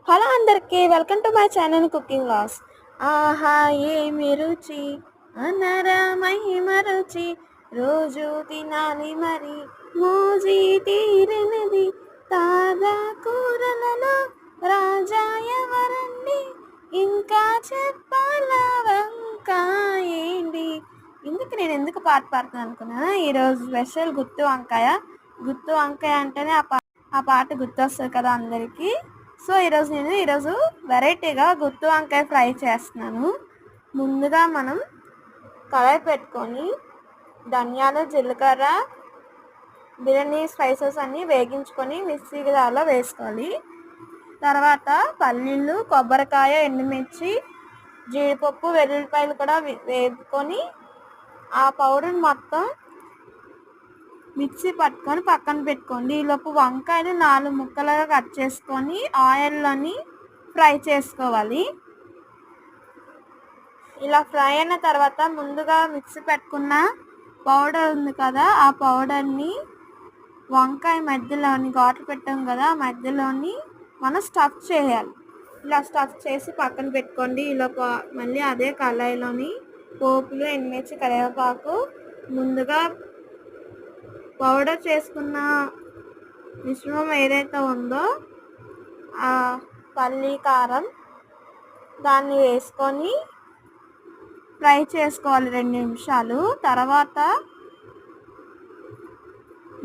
Hello అందరికీ welcome to my channel cooking లాస్. ఆహా ఏమి రుచి అనరమహిమ రుచి, రోజు తినాలి మరి మోజీ తీరనిది, తాజా కూరలలో రాజా ఎవరండి, ఇంకా చెప్పాలా వంకా ఏంటి. నేను ఎందుకు పాట పాడుతున్నాను అనుకున్నాను. ఈరోజు స్పెషల్ గుత్తి వంకాయ. గుత్తి వంకాయ అంటేనే ఆ పాట గుర్తొస్తుంది కదా అందరికీ. సో ఈరోజు వెరైటీగా గుత్తి వంకాయ ఫ్రై చేస్తున్నాను. ముందుగా మనం కడాయి పెట్టుకొని ధనియాలు, జీలకర్ర, బిర్యానీ స్పైసెస్ అన్నీ వేగించుకొని మిక్సీ జార్లో వేసుకోవాలి. తర్వాత పల్లీలు, కొబ్బరికాయ, ఎండుమిర్చి, జీడిపప్పు, వెల్లుల్లిపాయలు కూడా వేపుకొని ఆ పౌడర్ మొత్తం మిక్సీ పట్టుకొని పక్కన పెట్టుకోండి. ఈలోపు వంకాయలు 4 ముక్కలుగా కట్ చేసుకొని ఆయిల్లోని ఫ్రై చేసుకోవాలి. ఇలా ఫ్రై అయిన తర్వాత ముందుగా మిక్సీ పెట్టుకున్న పౌడర్ ఉంది కదా, ఆ పౌడర్ని వంకాయ మధ్యలోని ఘాట్లు పెట్టాం కదా, ఆ మధ్యలోని మనం స్టఫ్ చేయాలి. ఇలా స్టఫ్ చేసి పక్కన పెట్టుకోండి. ఈలోపు మళ్ళీ అదే కళాయిలోని పోపులు, ఎండుమిర్చి, కరివేపాకు, ముందుగా పౌడర్ చేసుకున్న మిశ్రమం ఏదైతే ఉందో ఆ పల్లి కారం దాన్ని వేసుకొని ఫ్రై చేసుకోవాలి 2 నిమిషాలు. తర్వాత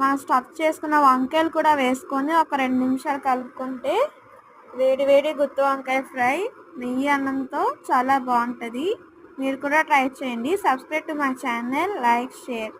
మనం స్టఫ్ చేసుకున్న వంకాయలు కూడా వేసుకొని ఒక 2 నిమిషాలు కలుపుకుంటే వేడి వేడి గుత్తి వంకాయ ఫ్రై నెయ్యి అన్నంతో చాలా బాగుంటుంది. మీరు కూడా ట్రై చేయండి. Subscribe to my channel, like, share.